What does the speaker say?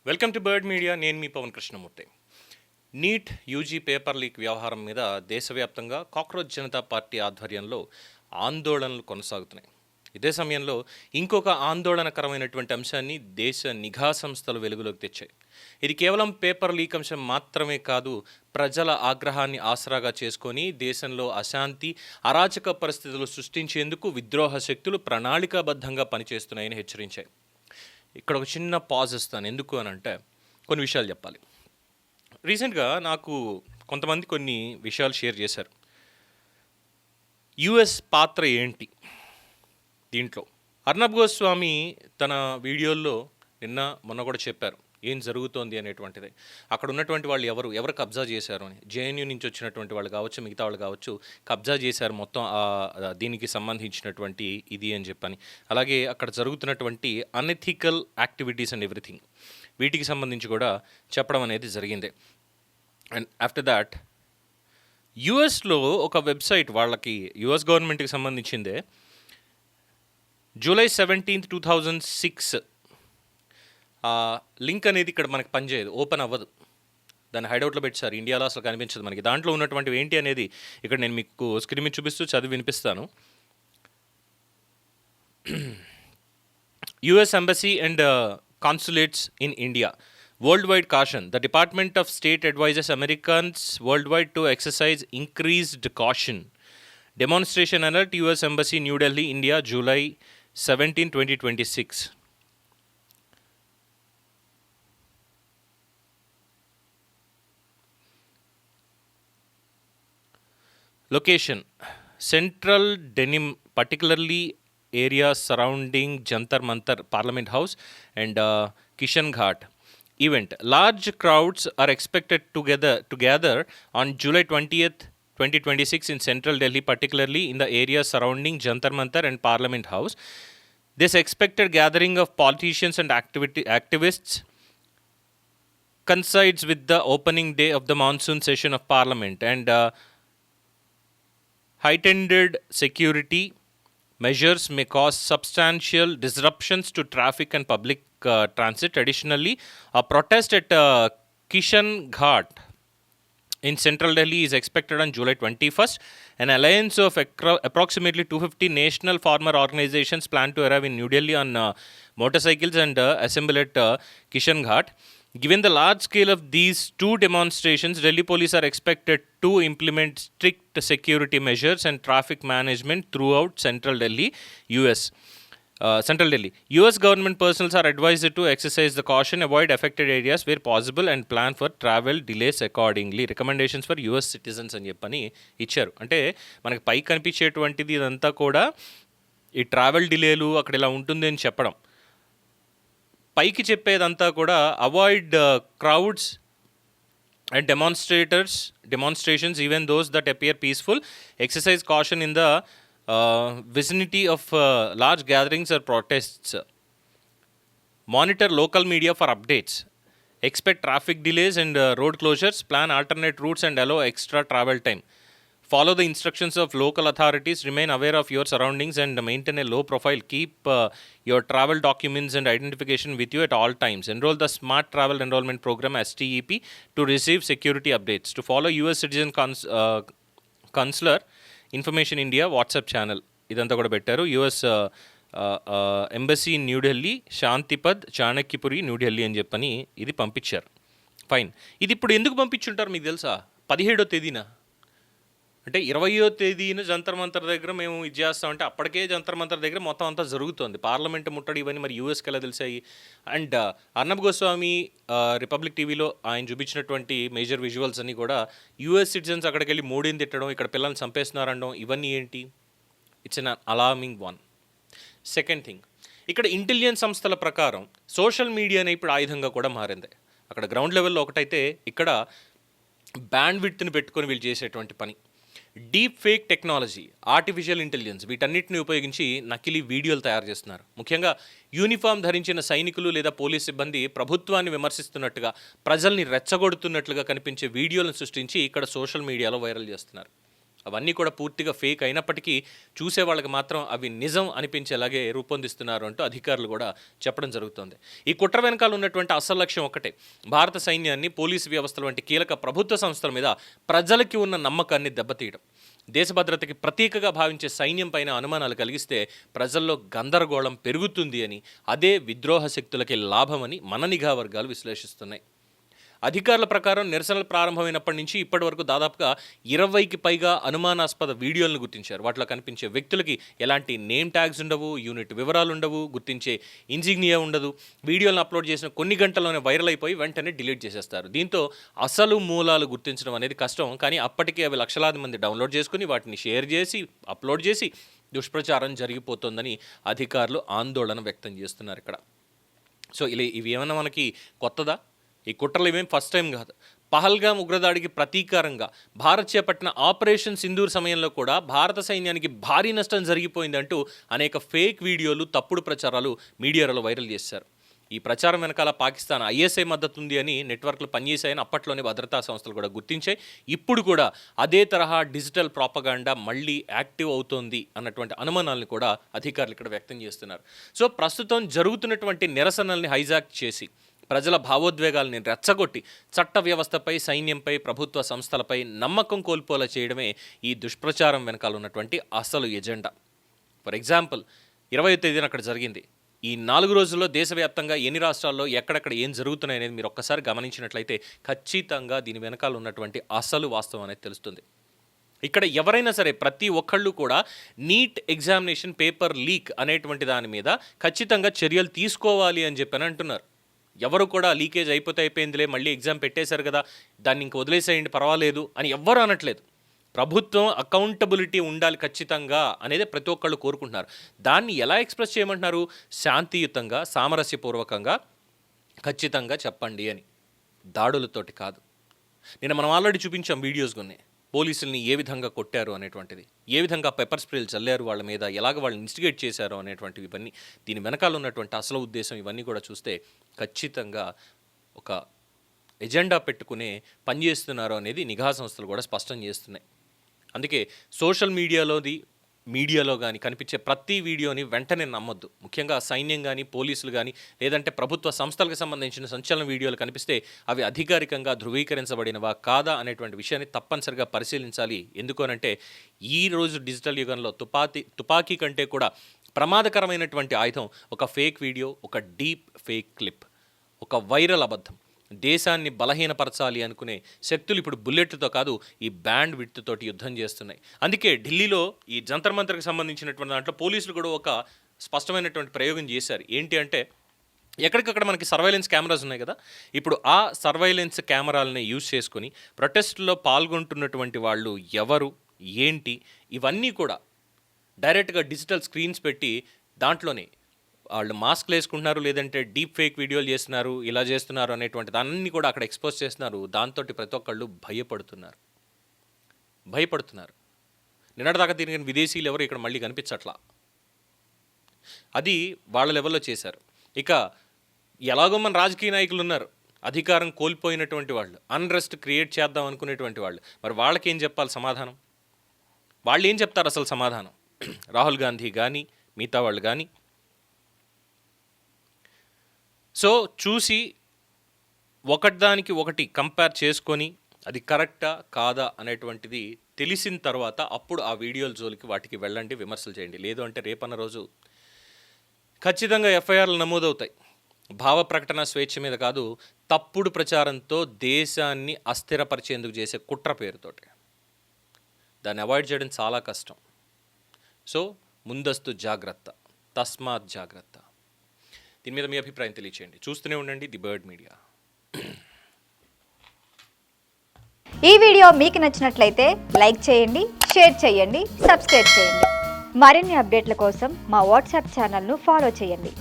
Welcome to bird media. నేను మీ Pavan Krishnamurthy. NEET UG paper leak వ్యవహారం మీద దేశవ్యాప్తంగా కాక్రోచ్ జనతా పార్టీ ఆధ్వర్యంలో ఆందోళనలు కొనసాగుతున్నాయి. ఇదే సమయంలో ఇంకొక ఆందోళనకరమైనటువంటి అంశాన్ని దేశ నిఘా సంస్థలు వెలుగులోకి తెచ్చాయి. ఇది కేవలం పేపర్ లీక్ అంశం మాత్రమే కాదు, ప్రజల ఆగ్రహాన్ని ఆసరాగా చేసుకొని దేశంలో అశాంతి, అరాచక పరిస్థితులు సృష్టించేందుకు విద్రోహ శక్తులు ప్రణాళికాబద్ధంగా పనిచేస్తున్నాయని హెచ్చరించాయి. ఇక్కడ ఒక చిన్న పాజ్ ఇస్తాను. ఎందుకు అని అంటే కొన్ని విషయాలు చెప్పాలి. రీసెంట్గా నాకు కొంతమంది కొన్ని విషయాలు షేర్ చేశారు. యుఎస్ పాత్ర ఏంటి దీంట్లో? అర్నబ్ గోస్వామి తన వీడియోల్లో మొన్న కూడా చెప్పారు ఏం జరుగుతోంది అనేటువంటిది. అక్కడ ఉన్నటువంటి వాళ్ళు ఎవరు కబ్జా చేశారు అని. జేఎన్యూ నుంచి వచ్చినటువంటి వాళ్ళు కావచ్చు, మిగతా వాళ్ళు కావచ్చు, కబ్జా చేశారు మొత్తం దీనికి సంబంధించినటువంటి ఇది అని చెప్పని. అలాగే అక్కడ జరుగుతున్నటువంటి అన్ఎథికల్ యాక్టివిటీస్ అండ్ ఎవ్రీథింగ్, వీటికి సంబంధించి కూడా చెప్పడం అనేది జరిగింది. అండ్ ఆఫ్టర్ దాట్ యుఎస్లో ఒక వెబ్సైట్, వాళ్ళకి యుఎస్ గవర్నమెంట్కి సంబంధించిందే, జూలై 17, 2006 లింక్ అనేది ఇక్కడ మనకి పనిచేయదు, ఓపెన్ అవ్వదు. దాన్ని హైడౌట్లో పెట్టారు, ఇండియాలో అసలు కనిపించదు మనకి. దాంట్లో ఉన్నటువంటివి ఏంటి అనేది ఇక్కడ నేను మీకు స్క్రీన్ మీద చూపిస్తూ చదివి వినిపిస్తాను. US embassy and consulates in India worldwide caution. The Department of State advises Americans worldwide to exercise increased caution. Demonstration alert, US Embassy, New Delhi, India, July 17, 2026. Location: Central Denim, particularly areas surrounding Jantar Mantar Parliament House and Kishan Ghat. Event: large crowds are expected to gather on July 20th, 2026 in central Delhi, particularly in the areas surrounding Jantar Mantar and Parliament House. This expected gathering of politicians and activists coincides with the opening day of the monsoon session of Parliament, and heightened security measures may cause substantial disruptions to traffic and public transit. Additionally, a protest at Kishan Ghat in central Delhi is expected on July 21st. An alliance of approximately 250 national farmer organizations plan to arrive in New Delhi on motorcycles and assemble at Kishan Ghat. Given the large scale of these two demonstrations, Delhi police are expected to implement strict security measures and traffic management throughout central Delhi, US. US government personnel are advised to exercise the caution, avoid affected areas where possible, and plan for travel delays accordingly. Recommendations for US citizens అని చెప్పని ఇచ్చారు. అంటే మనకి పై కనిపించేటువంటిది ఇదంతా కూడా ఈ travel డిలేలు అక్కడ ఇలా ఉంటుంది అని చెప్పడం. పైకి చెప్పేదంతా కూడా avoid crowds and demonstrations, even those that appear peaceful. Exercise caution in the vicinity of large gatherings or protests. Monitor local media for updates. Expect traffic delays and road closures. Plan alternate routes and allow extra travel time. Follow the instructions of local authorities. Remain aware of your surroundings and maintain a low profile. Keep your travel documents and identification with you at all times. Enroll the Smart Travel Enrollment Program STEP to receive security updates. To follow US Citizen Consular Information India WhatsApp channel. ఇదంతా కూడా పెట్టారు. US embassy New Delhi, Shantipath, Chanakyapuri, New Delhi అని చెప్పని ఇది పంపించారు. Fine. ఇది ఇప్పుడు ఎందుకు పంపించుంటారు మీకు తెలుసా? 17వ తేదీన, అంటే 20వ తేదీన జంతర్ మంతర్ దగ్గర మేము ఇది చేస్తామంటే అప్పటికే జంతర్ మంతర్ దగ్గర మొత్తం అంతా జరుగుతుంది. పార్లమెంట్ ముట్టడి ఇవన్నీ మరి యూఎస్కి ఎలా తెలిసాయి? అండ్ అర్నబ్ గోస్వామి రిపబ్లిక్ టీవీలో ఆయన చూపించినటువంటి మేజర్ విజువల్స్ అన్నీ కూడా యూఎస్ సిటిజన్స్ అక్కడికి వెళ్ళి మోడీని తిట్టడం, ఇక్కడ పిల్లల్ని చంపేస్తున్నారనడం, ఇవన్నీ ఏంటి? It's an alarming one. Second thing, ఇక్కడ ఇంటెలిజెన్స్ సంస్థల ప్రకారం సోషల్ మీడియానే ఇప్పుడు ఆయుధంగా కూడా మారింది. అక్కడ గ్రౌండ్ లెవెల్లో ఒకటైతే ఇక్కడ బ్యాండ్ విడ్త్ని పెట్టుకొని వీళ్ళు చేసేటువంటి పని. Deep fake technology, artificial intelligence, వీటన్నిటిని ఉపయోగించి నకిలీ వీడియోలు తయారు చేస్తున్నారు. ముఖ్యంగా యూనిఫామ్ ధరించిన సైనికులు లేదా పోలీస్ సిబ్బంది ప్రభుత్వాన్ని విమర్శిస్తున్నట్టుగా, ప్రజల్ని రెచ్చగొడుతున్నట్లుగా కనిపించే వీడియోలను సృష్టించి ఇక్కడ సోషల్ మీడియాలో వైరల్ చేస్తున్నారు. అవన్నీ కూడా పూర్తిగా ఫేక్ అయినప్పటికీ చూసే వాళ్ళకి మాత్రం అవి నిజం అనిపించేలాగే రూపొందిస్తున్నారు అంటూ అధికారులు కూడా చెప్పడం జరుగుతుంది. ఈ కుట్ర వెనకాల ఉన్నటువంటి అసలు లక్ష్యం ఒక్కటే, భారత సైన్యాన్ని, పోలీసు వ్యవస్థల వంటి కీలక ప్రభుత్వ సంస్థల మీద ప్రజలకి ఉన్న నమ్మకాన్ని దెబ్బతీయడం. దేశ భద్రతకి ప్రతీకగా భావించే సైన్యం పైన అనుమానాలు కలిగిస్తే ప్రజల్లో గందరగోళం పెరుగుతుంది అని, అదే విద్రోహ శక్తులకి లాభమని మన నిఘా వర్గాలు విశ్లేషిస్తున్నాయి. అధికారుల ప్రకారం నిరసనలు ప్రారంభమైనప్పటి నుంచి ఇప్పటి వరకు దాదాపుగా 20కి పైగా అనుమానాస్పద వీడియోలను గుర్తించారు. వాటిలో కనిపించే వ్యక్తులకి ఎలాంటి నేమ్ ట్యాగ్స్ ఉండవు, యూనిట్ వివరాలు ఉండవు, గుర్తించే ఇన్సిగ్నియా ఉండదు. వీడియోలను అప్లోడ్ చేసిన కొన్ని గంటల్లోనే వైరల్ అయిపోయి వెంటనే డిలీట్ చేసేస్తారు. దీంతో అసలు మూలాలు గుర్తించడం అనేది కష్టం. కానీ అప్పటికే అవి లక్షలాది మంది డౌన్లోడ్ చేసుకుని వాటిని షేర్ చేసి అప్లోడ్ చేసి దుష్ప్రచారం జరిగిపోతుందని అధికారులు ఆందోళన వ్యక్తం చేస్తున్నారు ఇక్కడ. సో ఇవి ఏమన్నా మనకి కొత్తదా? ఈ కుట్రలు ఇవేం ఫస్ట్ టైం కాదు. పహల్గామ్ ఉగ్రదాడికి ప్రతీకారంగా భారత్ చేపట్టిన ఆపరేషన్ సింధూర్ సమయంలో కూడా భారత సైన్యానికి భారీ నష్టం జరిగిపోయిందంటూ అనేక ఫేక్ వీడియోలు, తప్పుడు ప్రచారాలు మీడియాలో వైరల్ చేశారు. ఈ ప్రచారం వెనకాల పాకిస్తాన్ ISI మద్దతు ఉంది అని నెట్వర్క్లు పనిచేశాయని అప్పట్లోనే భద్రతా సంస్థలు కూడా గుర్తించాయి. ఇప్పుడు కూడా అదే తరహా డిజిటల్ ప్రాపగాండా మళ్ళీ యాక్టివ్ అవుతోంది అన్నటువంటి అనుమానాలను కూడా అధికారులు ఇక్కడ వ్యక్తం చేస్తున్నారు. సో ప్రస్తుతం జరుగుతున్నటువంటి నిరసనల్ని హైజాక్ చేసి ప్రజల భావోద్వేగాల్ని రెచ్చగొట్టి చట్ట వ్యవస్థపై, సైన్యంపై, ప్రభుత్వ సంస్థలపై నమ్మకం కోల్పోలా చేయడమే ఈ దుష్ప్రచారం వెనకాల ఉన్నటువంటి అసలు ఎజెండా. ఫర్ ఎగ్జాంపుల్ 20వ తేదీన అక్కడ జరిగింది. ఈ 4 రోజుల్లో దేశవ్యాప్తంగా ఎన్ని రాష్ట్రాల్లో ఎక్కడెక్కడ ఏం జరుగుతున్నాయి అనేది మీరు ఒక్కసారి గమనించినట్లయితే ఖచ్చితంగా దీని వెనకాల ఉన్నటువంటి అసలు వాస్తవం అనేది తెలుస్తుంది. ఇక్కడ ఎవరైనా సరే ప్రతి ఒక్కళ్ళు కూడా నీట్ ఎగ్జామినేషన్ పేపర్ లీక్ అనేటువంటి దాని మీద ఖచ్చితంగా చర్యలు తీసుకోవాలి అని చెప్పని అంటున్నారు. ఎవరు కూడా లీకేజ్ అయిపోయిందిలే, మళ్ళీ ఎగ్జామ్ పెట్టేశారు కదా, దాన్ని ఇంక వదిలేసేయండి పర్వాలేదు అని ఎవ్వరు అనట్లేదు. ప్రభుత్వం అకౌంటబిలిటీ ఉండాలి ఖచ్చితంగా అనేది ప్రతి ఒక్కళ్ళు కోరుకుంటున్నారు. దాన్ని ఎలా ఎక్స్ప్రెస్ చేయమంటున్నారు? శాంతియుతంగా, సామరస్యపూర్వకంగా ఖచ్చితంగా చెప్పండి అని, దాడులతోటి కాదు. నేను మనం ఆల్రెడీ చూపించాం వీడియోస్ కొన్ని, పోలీసుల్ని ఏ విధంగా కొట్టారు అనేటువంటిది, ఏ విధంగా పెప్పర్ స్ప్రేలు చల్లారు వాళ్ళ మీద, ఎలాగ వాళ్ళని ఇన్స్టిగేట్ చేశారు అనేటువంటివి, ఇవన్నీ దీని వెనకాల ఉన్నటువంటి అసలు ఉద్దేశం ఇవన్నీ కూడా చూస్తే ఖచ్చితంగా ఒక ఎజెండా పెట్టుకునే పనిచేస్తున్నారు అనేది నిఘా సంస్థలు కూడా స్పష్టం చేస్తున్నాయి. అందుకే సోషల్ మీడియాలో కానీ కనిపించే ప్రతి వీడియోని వెంటనే నమ్మొద్దు. ముఖ్యంగా సైన్యం కానీ, పోలీసులు కానీ, లేదంటే ప్రభుత్వ సంస్థలకు సంబంధించిన సంచలన వీడియోలు కనిపిస్తే అవి అధికారికంగా ధృవీకరించబడినవా కాదా అనేటువంటి విషయాన్ని తప్పనిసరిగా పరిశీలించాలి. ఎందుకనంటే ఈ రోజు డిజిటల్ యుగంలో తుపాకీ కంటే కూడా ప్రమాదకరమైనటువంటి ఆయుధం ఒక ఫేక్ వీడియో, ఒక డీప్ ఫేక్ క్లిప్, ఒక వైరల్ అబద్ధం. దేశాన్ని బలహీనపరచాలి అనుకునే శక్తులు ఇప్పుడు బుల్లెట్తో కాదు, ఈ బ్యాండ్ విడ్త్ తోటి యుద్ధం చేస్తున్నాయి. అందుకే ఢిల్లీలో ఈ జంతర్ మంతర్కి సంబంధించినటువంటి దాంట్లో పోలీసులు కూడా ఒక స్పష్టమైనటువంటి ప్రయోగం చేశారు. ఏంటి అంటే, ఎక్కడికక్కడ మనకి సర్వైలెన్స్ కెమెరాస్ ఉన్నాయి కదా, ఇప్పుడు ఆ సర్వైలెన్స్ కెమెరాలని యూజ్ చేసుకొని ప్రొటెస్ట్లో పాల్గొంటున్నటువంటి వాళ్ళు ఎవరు, ఏంటి, ఇవన్నీ కూడా డైరెక్ట్గా డిజిటల్ స్క్రీన్స్ పెట్టి దాంట్లోనే వాళ్ళు మాస్క్లు వేసుకుంటున్నారు, లేదంటే డీప్ ఫేక్ వీడియోలు చేస్తున్నారు, ఇలా చేస్తున్నారు అనేటువంటి దాన్ని కూడా అక్కడ ఎక్స్పోజ్ చేస్తున్నారు. దాంతో ప్రతి ఒక్కళ్ళు భయపడుతున్నారు. నిన్నటిదాకా తిరిగిన విదేశీయులు ఎవరు ఇక్కడ మళ్ళీ కనిపించట్లా. అది వాళ్ళ లెవెల్లో చేశారు. ఇక ఎలాగో మన రాజకీయ నాయకులు ఉన్నారు, అధికారం కోల్పోయినటువంటి వాళ్ళు, అన్రెస్ట్ క్రియేట్ చేద్దాం అనుకునేటువంటి వాళ్ళు, మరి వాళ్ళకేం చెప్పాలి సమాధానం? వాళ్ళు ఏం చెప్తారు అసలు సమాధానం? రాహుల్ గాంధీ కానీ, మిగతా వాళ్ళు కానీ. సో చూసి ఒకటిదానికి ఒకటి కంపేర్ చేసుకొని అది కరెక్టా కాదా అనేటువంటిది తెలిసిన తర్వాత అప్పుడు ఆ వీడియోల జోలికి వాటికి వెళ్ళండి, విమర్శలు చేయండి. లేదు అంటే రేపన్న రోజు ఖచ్చితంగా FIRలు నమోదవుతాయి. భావ ప్రకటన స్వేచ్ఛ మీద కాదు, తప్పుడు ప్రచారంతో దేశాన్ని అస్థిరపరిచేందుకు చేసే కుట్ర పేరుతోటి. దాన్ని అవాయిడ్ చేయడం చాలా కష్టం. సో ముందస్తు జాగ్రత్త, తస్మాత్ జాగ్రత్త. దీని మీద మీ అభిప్రాయం తెలియచేయండి. చూస్తూనే ఉండండి ది బర్డ్ మీడియా. ఈ వీడియో మీకు నచ్చినట్లయితే లైక్ చేయండి, షేర్ చేయండి, సబ్స్క్రైబ్ చేయండి. మరిన్ని అప్డేట్ల కోసం మా వాట్సాప్ ఛానల్ను ఫాలో చేయండి.